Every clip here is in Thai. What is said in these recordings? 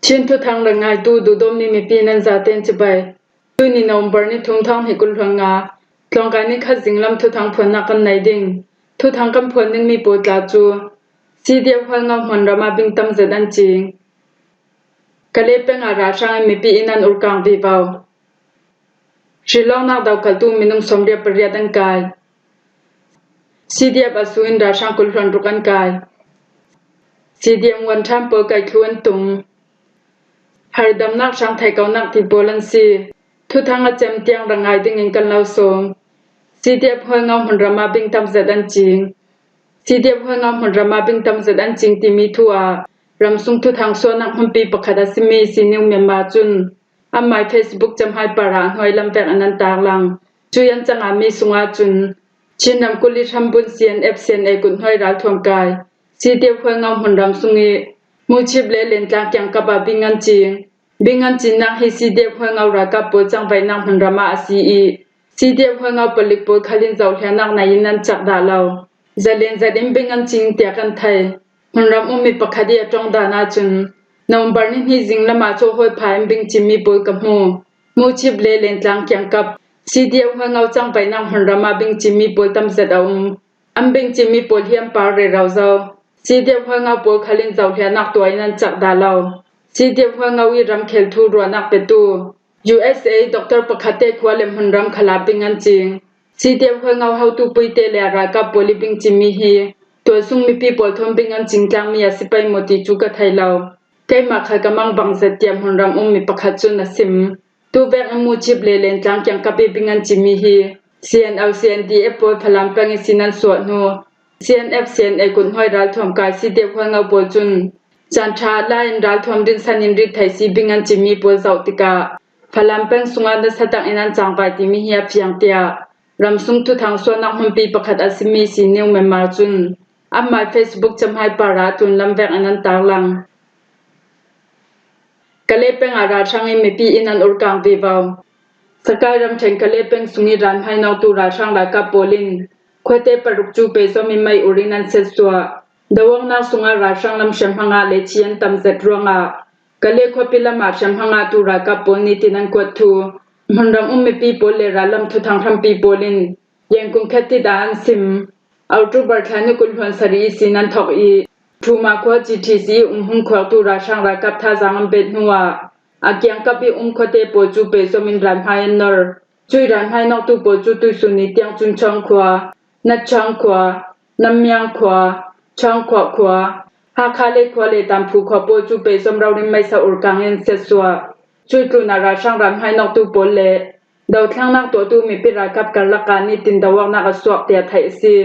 ชินทุทางระงายตูดูดมนี่มีปีนันจาเต็นจิบายตูนี่นอมบร์นี่ทุ่มทางให้กุลหังงาลองการนี่ขัดสิงลำทุทางพวนนักกันไหนดิ่งทุทางกำพวนนึงมีปวดลาจูสีเดียวหัวงาหันรามาบิงตำเจดันจิงกะเลเป็นอาราช่างมีปีนันอุลกังวิวาวชิลองนักดาวกัลตูมินุงสมเรียบเรียดังกายสีเดียบอสุอินราช่างกุลหันรุกันกายสีเดียมวันท่ามเปิดไก่คล้วนตุงหายดำนักช่างไทยเกานักที่โบลันซีทุทางอาเจมเตียงระงายดิ่งยิงกันเล่าสมสีเดียบหัวงาหันรามาบิงตำเจดันจิงสีเดียบหัวงาหันรามาบิงตำเจดันจิงที่มีทัวรำสุงทุทางส่วนนักหุ่นปีประคดาสิมีสีนิวเมียนมาจุนอำไมเฟซบุ๊กจำให้ปาราหอยลำแบกอนันตาลังจุยันจังอามีสุงอาจุนชินนำกุลิทำบุญเซียนเอฟเซียนเอกุนหอยรัฐวงกายสีเดียบหัวงาหันรำสุงีมูชิบเลเลนจากยังกบบิงันจิงบิงันจินนักให้สีเดียบหัวงารากับปูจังไปนักหันรามาสีอีสีเดียบหัวงาปลิกปูขลินเจ้าเทียนักในยินันจักดาเลาจะเล่นจะดิมบิงันจิงเตียกันไทยหันรำมีประคดีจงดานาจุนนอมบาร์นี่ฮิจิงละมาโชหอยพายบิงจิมีปูกับมูชิบเลเลนจากยังกับสีเดียบหัวงาจังไปนักหันรามาบิงจิมีปูตำเสดอัมบิงจิมีปูเฮียมปาเรเราเจ้าสีเดียบหัวงาปูขลินเจ้าเทียนักตัวนันจักดาเลาสีเดียบหัวงาวิรำเคลทูรัวนักเป็ตู USA ดรประคเตควาเลมหันรำขลาบิงันจิงสีเดียบหัวงาเฮาตูปุยเตเลรากับปูลิบิงจิมีฮีตัวซุงมีปีปอลทอมบิงันจิงจังมีอาสิไปหมดที่จุกไทยเราใกล้มาขากำมังบังเสตียมหันรำมีประคจุนสิมตัวแบกมูชิบเลเลนจังยังกับบิงันจิมีฮี CNL CNDF ปอลพลัมปังสินันสวดโน CNF CNA กุนห้อยรัฐวมกายสีเดียบหัวงาปอลจุนจันทราลายรัฐวมดินสันินริไทยสีบิงันจิมีปอลเจ้าติกาพลัมปังสุงาดสตังอินันจังไปที่มีเฮียเพียงเตียรำสุงทุทางส่วนนักหุ่นปีประคัดอาสิมีสีนิวเมมาจุนอัมไมเฟซบุ๊กจำให้ปาราตุนลำแบกอนันตาลังกะเลเป็นอาราช่างมีปีอินันอุลกังวิวาวสกายรำเชงกะเลเป็นสุงิรันให้นาวตูราช่างลากาโปลินควยเตปรุกจูเปซอมีไม่อุรินันเซสัวดวงนาสุงาราช่างลำเชมพังอาเลเชียนตำเซตรวงากะเลควปิลมาเชมพังอาตูรากาโปนิตินันกวดทูมันรำมีปีโปเลราลำทุทางทำปีโปลินยังคงแค่ติดานซิมเอาจูบัร์ทานุกุลหันสรีสินันทอกอีทูมาควา GTC หุ่นขวาตูราช่างลากับท่าจังเบ็ดนัวอาเกียงกับปีควาเตโปจูเปซอมินรันไฮนอร์ช่วยรันไฮนอกตูโปจูตุสุนิเตียงจุนช่องขวานัดช่องขวาน้ำยังขวาช่องขวาขวาหาคาเลขวาเลตามผูขวาโปจูเปซอมเราดิไม่สะอุลกังเงินเสสัวช่วยตูนาราช่างรันไฮนอกตูโปเลดาวทางนักตัวตูมีปิรากับกันละการนิตินดาวนักสวกเตียไทยซี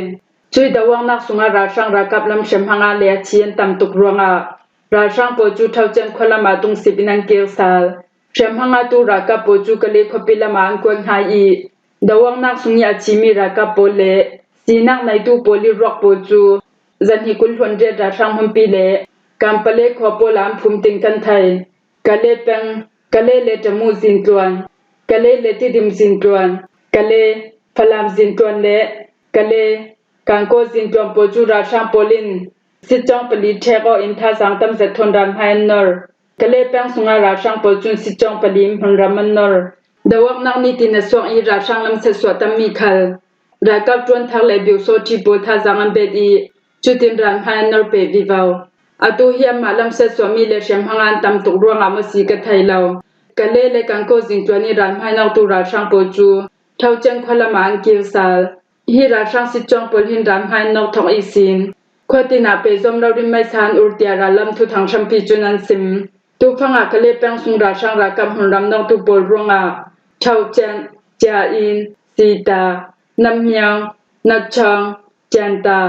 ช่วยดาวนักสุงาราช่างรากับลำเชมพังอาเลียเชียนตำตุกรวงอาราช่างโปจูเท่าเจนควละมาตุงสิบินังเกียวซาลเชมพังอาตูรากับโปจูกะเลขปิละมาอันกวนไฮอีดาวนักสุงยาชิมีรากับโปเลสีนักในตูโปลิรอกโปจูจันฮิกุลทวนเจราช่างหุ่นปีเลกัมเปเลขวโปลามภูมิติงกันไทยกะเลเป็งกะเลเลจมูสินตวนกะเลเลติดิมสินตวนกะเลพลามสินตวนเลกะเลกังโกสินตวนโปจูราช่างโปลินสิจองปลีเทโกอินทาสังตำเสทนรันไฮนอร์กะเลเป็งสุงาราช่างโปจุนสิจองปลีมพันรามันนอร์ดาวนักนิตินสวงอีราช่างลำเสสวตัมมีคัลรากับจวนทักเลบิวโซทิโปทาสังอันเบดีจุตินรันไฮนอร์เปวิวาวอตุเฮียมาลำเสสวมีเลเชมพังอันตำตุกรวงอามสีกะไทยเลากะเลเลกังโกสินตวนิรันไฮนอร์ตูราช่างโปจูเท่าเจนควละมาอันเกียวซาลฮีราช่างสิจองปลินรันไฮนอร์ทองอีสินควตินาเปซอมเราดิไม่ซานอุรติอาราลำทุทางชัมพีจุนันซิมตุฟังอากะเลแปงสุงราช่างรากับหุนรำนอกตุโปลรวงอาเท่าเจนจาอินซีตาน้ำเมียงนักช่างเจนตา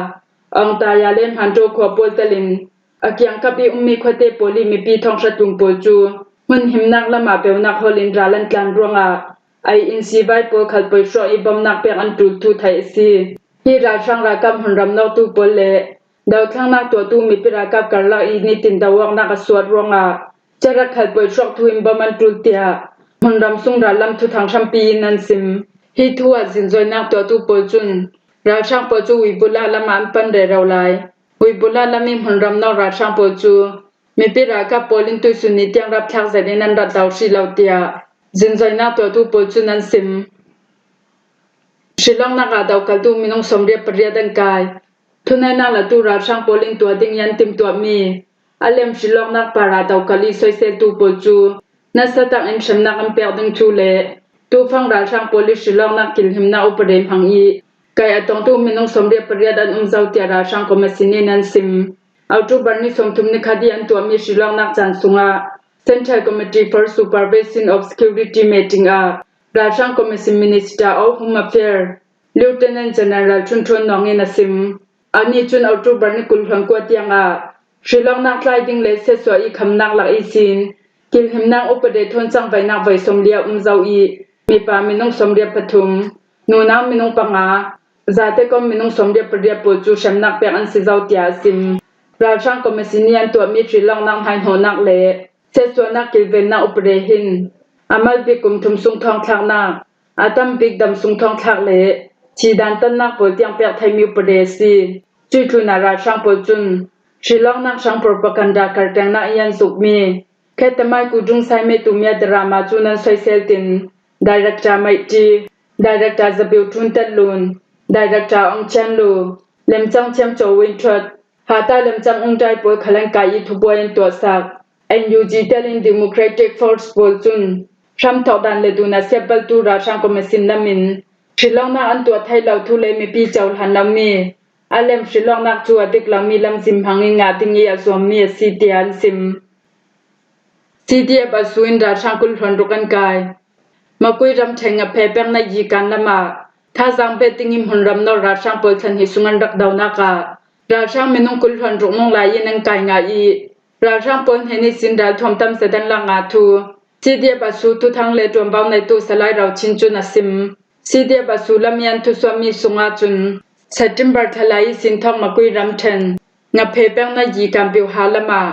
องตายาเล่นหันโจขวบโปลตลินอาเกียงกับปีมีควเตโปลีมีปีทองชะตุงโปจูมันหิมนักละมาเปวนักฮอลินราลันกลางรวงอาไออินซีไวโปขัดไปชออีบอมนักเปียอันตุทุไทยซีฮีราช่างรากับหุนรำนอกตุโปเลดาวทั้งนักตัวตูมีปิรากับกันละอีนิตินดาวนักสวดรวงอาจะรักขัดไปชอกทุอิมบามันตุเตียมันรำสุงราลำทุทางชัมปีนันซิมฮิทัวสินจอยนักตัวตูโปจุนราช่างโปจูวิบุลาละมันปันเดเราไลวิบุลาละมีมันรำนอกราช่างโปจู mi pira ka polin tu suni tiang rap thak zani nan rat daw shi lautia jin zaina to tu pol chunan sim shilong na ga daw kal tu minong somria priyadan kai thunai na la tu ra sang polin to ding yan tim to mi alem shilong na para daw kali soisel tu pol chu na satang en shamna kam per ding chu le tu phang ra sang poli shilong na kil himna upare phangi kai atong tu minong somria priyadan umzau tia ra sang komisini nan sim auto barni somthum ni khadi an to mi shilong nak chan sunga Central Committee for Supervision of Security meeting a Rajang Commission Minister of Home Affairs Lieutenant General Chunchon Nongin Asim ani chun auto barni kulhang ko tianga Shilong nak sliding le se so I khamnak la isin kil himnak upade thon chang vai nak vai somlia umzau I mi pa minong somria pathum no na minong panga zate kom minong somria priya po chu shamnak pe an se zau tia sim Rajang Komisinian to mi Shilong nang hain honak le se so nak kilven na upre hin amal bi kum thum sung thong thak na atam big dam sung thong thak le chi dan tan nak pol tiang pe thai mi upre si chu thu na Rajang pol chun Shilong nak sang propaganda kartang na yan sukmi ketamai ku dung sai me tu mia drama chunan soisel tin director mai ti director zabiu thun talun director ong chan lu lem chang chem cho win thot hata lem chang ong dai pol khalang kai thu boyen to sak NUG telling Democratic Force pol chun sham thau dan le duna sepal tu ra sang komisin lamin Shilong na an to thai lau thu le mi pi chaul han lami alem Shilong nak chu adik lami lam sim hangi nga tingi asom mi CTL sim CTF asuin ra sang kul hon rokan kai makui ram thenga phepeng na yi kan lama tha jang pe tingim hun ram no ra sang pol than hi sungan rak daw na ka ra sang menung kul hon rok mong lai yen ang kai nga I ra sang pol heni sin dal thom tam sedan la nga thu CTF asu thu thang le tom baw nai tu salai raw chin chu na sim CTF asu lam yan thu swami sunga chun September thalai sin thong makui ram then nga phepeng na yi kam biu halama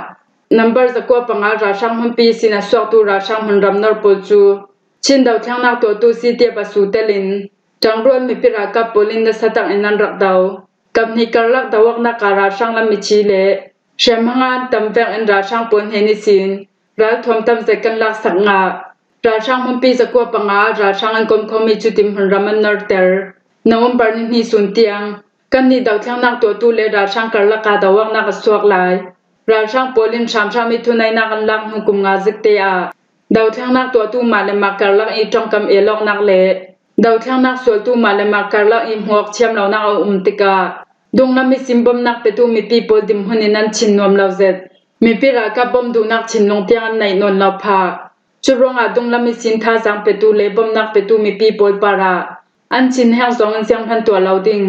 number zakwa panga ra sang hum pi sina swak tu ra sang hun ram nor pol chu chin daw thang nak to tu CTF asu telin tangron mi pira ka polin na satang enan rak daw kap ni karlak dawak na kara sang lam mi chi le shemhangan tamveng en ra sang pon heni sin ral thom tam zekan lak sak nga ra sang hum pi zakwa panga ra sang an kom khomi chu tim hun raman nor ter November ni sun tiang kan ni daw thang nak to tu le ra sang karlak ka dawak na ka swak lai ra sang polin sham sham mi thunai na kan lak hukum nga zikte a daw thang nak to tu ma le ma karlak I tong kam e lok nak le daw thang nak sol tu ma le ma karlak I huak chiam lo na tika dong na mi simbom nak pe tu mi pi pol dim hunin an chin nom lo zet mi pi ra ka bom du nak chin long tiang an nai non lo pha churonga dong la mi sin tha jang pe tu le bom nak pe tu mi pi pol para an chin hang zong an siang phan to lo ding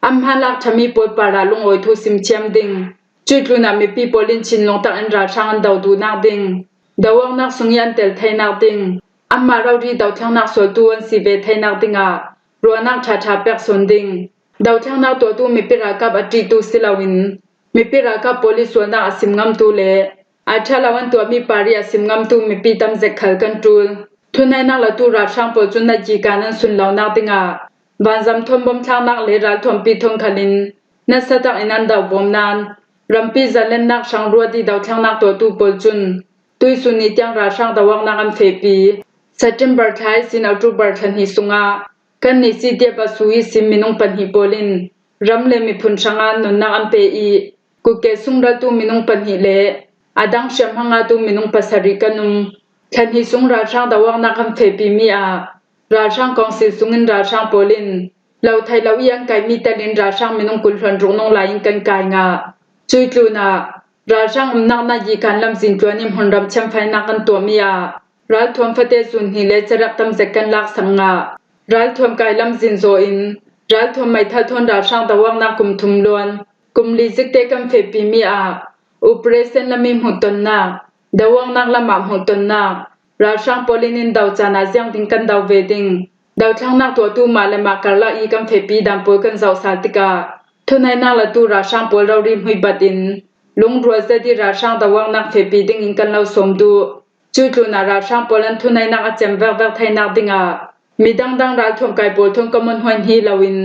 am halak thami pol para lung oi thu sim chiam ding chu thluna mi pi polin chin long tak an ra sang an daw du nak ding dawang nak sungyan tel thai nak ding amma rauri daw thang nak sol tu an si ve thai nak dinga ro nak tha tha pek son ding daw thang nak to tu mi pira ka ati tu silawin mi pira ka police na asim ngam tu le athalawan to mi pari asim ngam tu mi pi tam je khal control thunai nak la tu ra sang pol chun na ji kanan sun law nak dinga banjam thom bom thang nak le ral thom pi thong khalin na satak inan daw bom nan rampi zalen nak sang ruadi daw thang nak to tu pol chun tui suni tiang ra sang dawak nak am fe pi September thai sin October than hi sunga kan ni si de ba sui sim minung pan hi polin ramle mi phun sanga non na am pe I ku ke sungra tu minung pan hi le adang shem hanga tu minung pasari kanum than hi sungra sang dawak nak am fe pi mi a ra sang kong si sungin ra sang polin lau thai lau yang kai mi talin ra sang minung kul hon rong nong lai kan kai nga chui tluna ra sang nak na yi kan lam sin twanim hon ram cham phai na kan to mi a ral thom fate sun hi le charak tam zekan lak sanga ral thom kai lam zin zo in ral thom mai tha thon ra sang dawang na kum thum lon kum li zikte kam fe pi mi a operation lamim huton na dawang nak lama huton na ra sang polinin daw chana jiang ding kan daw veding daw thang nak to tu ma le ma karla I kam fe pi dam pol kan zaw satika thunai na la tu ra sang pol raw rim hui batin lung ro se di ra sang dawang nak fe pi ding in kan law som du chu tu na ra sang polan thunai nak a chem ver ver thai nak dinga midang dang ral thom kai pol thong common hoin hi lawin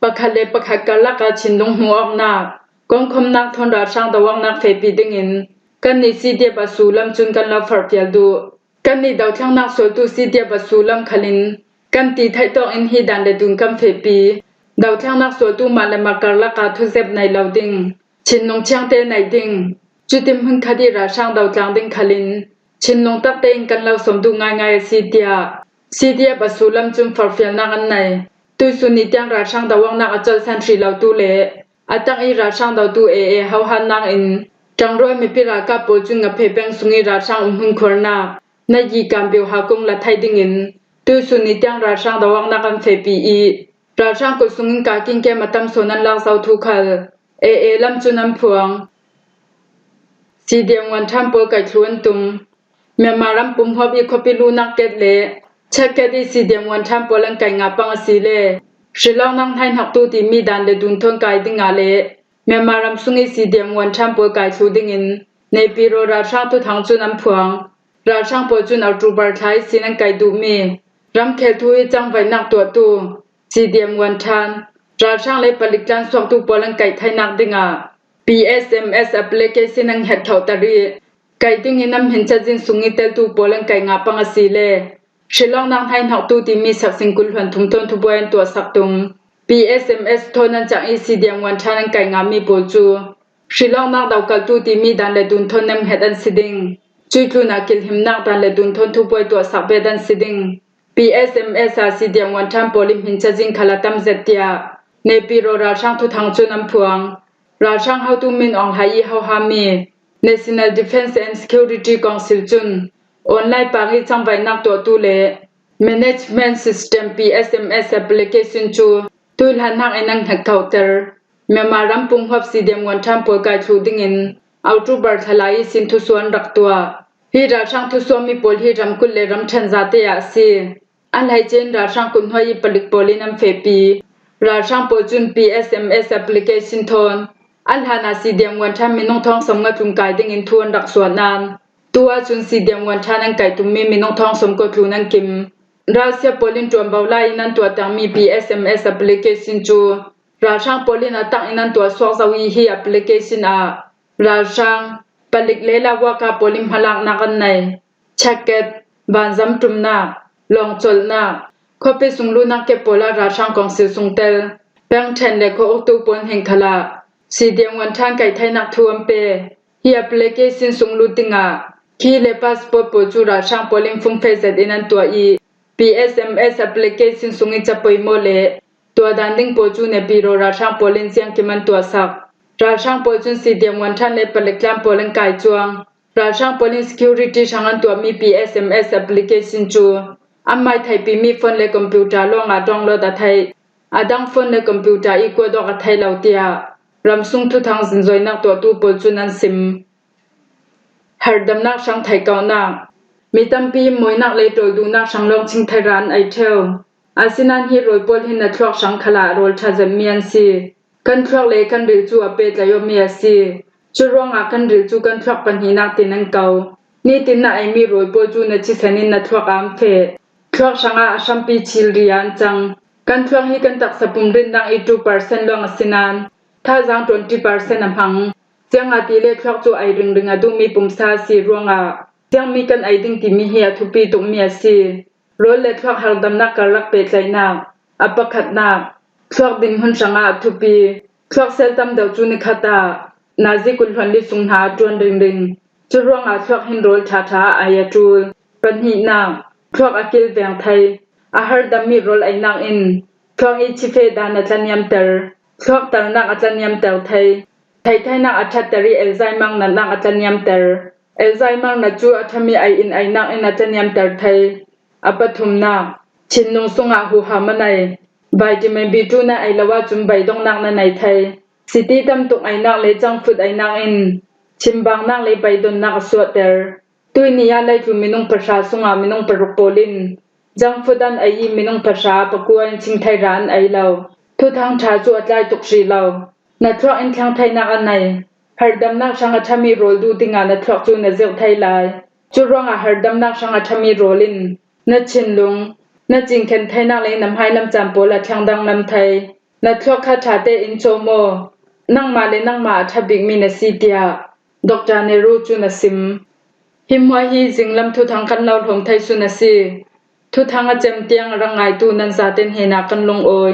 pakhale pakhak karla ka chin lung huak na kong khom nak thon ra sang dawang nak fe pi ding in กันนี่ซีเดียบาสูลัมจุนกันลาฟาร์เปียดูกันนี่ดาวทั้งนักสวตูซีเดียบาสูลัมขลินกันตีไทตองอินฮีดันเลดุนกัมเฟปีดาวทั้งนักสวตูมาเลมาการละกาทุเซบในลาวดิงชินนงเชียงเตในดิงจุดิมหึงคดีราช่างดาวจางดิงขลินชินนงตักเตงกันลาวสมดูง่ายๆซีเดียบาสูลัมจุนฟาร์เฟียนักอันไหนตุยสุนิตยังราช่างดาวนักอจลเซนทรีลาวตูเลอาตังอีราช่างดาวตูเอเฮาฮันนางอินจังรวยมีพิรากาโปจุงกับเพเปงสุงิราช่างหึงคอร์นานายีการเบียวหากงละไทยดิงินตุยสุนิตยังราช่างดาวนักอันเฟปีอีราช่างกุสุงินกากิงแกมาตำโซนันลางเซาทุคัลเอลัมจุนัมพวงซีเดียงวันทัมโปไก่ชวนตุมเมียมารัมปุ่มฮอบอีคอปิลูนักเกตเลเช็คเกดีซีเดียงวันทัมโปลังไก่งาปังสีเลชิลองนังไทยหักตูตีมีดันเลดุนทงไก่ดิงาเลเมียมารัมสุงิซีเดียงวันทัมโปไก่ชูดิงินในปีโรราช่างตุทังจุนัมพวงราช่างโปจุนอัลตูบาร์ไทยสีนังไก่ดูมีรัมเคทุยจังไว้นักตัวตูซีเดียงวันทันราช่างเลยผลิตการสวกตูโปลังไก่ไทยนักดิงาPSMS application ang het thawtari kai ting inam hincha jin sungi tel tu polang kai nga panga sile shilong nang hain hak tu ti mi sak singkul hwan thum ton thu boyan to saktum PSMS thonan chang ECDM wan thanang kai nga mi polchu shilong nak daw kal tu ti mi dan le dun thon nam het an siding chuitlu na kil him nak dan le dun thon thu boy to sak be dan siding PSMS ECDM wan tham polim hincha jin khalatam zetia ne piro ra chang thu thang chu nam phuangราช่างเฮาตุมินอองไฮเฮาฮามี National Defense and Security Council จุนออนไลน์ปารีจังไว้นักตัวตุเล Management System PSMS Application จูตุลหันนักไอนังหักเท่าเตอร์เมมารัมปุงฮับซีเดียมวันทัมปวยกายชูดิงินเอาตูบาร์ทลายสินทุสวนรักตัวฮีราช่างทุสวนมีปอลฮีรัมกุลเลรัมชันซาเตยาซีอันไฮเจนราช่างกุนหอยปลิกปอลินัมเฟปีราช่างปอจุน PSMS Application ทอนอันหานาซีเดียมวันทันมีน้องท้องสมงทุมไก่ดิงินทวนดักสวนนานตัวจุนซีเดียมวันทันนังไก่ตุมมีน้องท้องสมกทลูนังกิมราเซียโปลินจวนเบาไลนันตัวตังมี PSMS application จูราช่างโปลินตังอินันตัวสวกสวีฮี application ราช่างปลิกเลลาวากาโปลิมพลังนักันในเช็คเก็ตบานซัมตุมนาลองจลนาคบไปสุงลูนักเก็บโปลาราช่างของสิสุงเตลแบงเทนเลโคอตูปนเฮงคลาซีเดียงวันทางไก่ไทยนักทวมเปฮีแอปพลิเคชันส่งลูติงาคีเลพาสปอร์ตโปจูราช่างโปลิงฟุงเฟซดินันตัวอี PSMS แอปพลิเคชันส่งอิจับปอยโมเลตัวดันดิงโปจูเนปีโรราช่างโปลิงเสียงกิมันตัวสักราช่างโปจูซีเดียงวันทางในผลิตการโปลิงไก่จวงราช่างโปลิง security ช่างอันตัวมี PSMS แอปพลิเคชันจูอันไม่ไทยปีมีโฟนและคอมพิวเตอร์ลงอาดองโลดไทยอาดังโฟนและคอมพิวเตอร์อีกว่าดอกไทยเหล่าเตียรำซุงทุทางสินจอยนักตัวตู้ปจุนันซิมหาดำนักช่างไทยเก่านักมีตั้มปีมวยนักเลยโดยดูนักช่างลองชิงไทยร้านไอเทลอาศินันฮีโรยปอลหินนัทรอกช่างขลาโรลชาเจมียนซีกันทรอกเลยกันริจูอเปตายมียซีจุรองอากันริจูกันทรอกปันหินักตินังเก่านี่ตินน่ะไอมีโรยปอจูนัชิเซนินนัทรอกอัมเฟทรอกช่างอาชัมปีชิลเรียนจังกันทรอกฮีกันตักสปุมรินดัง82%ลองอาศินันถ้าจัง 20% นำพังเสียงอาทิเลทอกจูไอรึงอดูมีปุ่มซาซีรวงเสียงมีกันไอดิงที่มีเฮียทุปีตุกมีซีโรเลทอกหักดำนักกะลักเปใจนาอัปขัดนาทอกดินหุนสังอาทุปีทอกเซลตัมเดาจูนิคตานาซิกุลพันลิสุงหาจวนริงจุรวงทอกหินโรลชาอายาจูลปันหีนาทอกอากิลแบงไทยอาหารดำมีโรลไอนังอินทอกอิชิเฟดานาจันยมเตอร์ทอกตานักอาจารย์ยามเตลไทยนักอาจารย์ตรีเอลไซมังนักอาจารย์ยามเตลเอลไซมังนัจูอาทมีไออินไอนักอาจารย์ยามเตลไทยอปทุมนาชินนงสุงอาหูหามันในใบจิเมบีจูนาไอละว่าจุมใบดงนักในไทยสิตีตำตุกไอนักเลยจังฟุดไอนักอินชิมบางนักเลยใบดนนักสวดเตลตุยนิยาเลยจุมินงประชาสุงอามินงปรุโปลินจังฟุดันไอยิมินงประชาปะกวนชิงไทยร้านไอเราทุทางชาจวดใจตุกชีเรานัทรอกอินทางไทยนักอันไหนหาดำนักช่างอัชมีโรลดูติงานัทรอกจูนเซลไทยลายจุรองหาดำนักช่างอัชมีโรลินนัชินลุงนัจิงเข็นไทยนักเลยนำให้ลำจำโปละช่างดังลำไทยนัทรอกคาถาเตอินโจโมนั่งมาเลยนั่งมาทับบิกมีนซีเตีย Dr. Nehru chu na sim himwa hi jinglam thu thang kan lau thom thai su na si thu thang a chem tiang rangai tu nan za ten hena kan long oi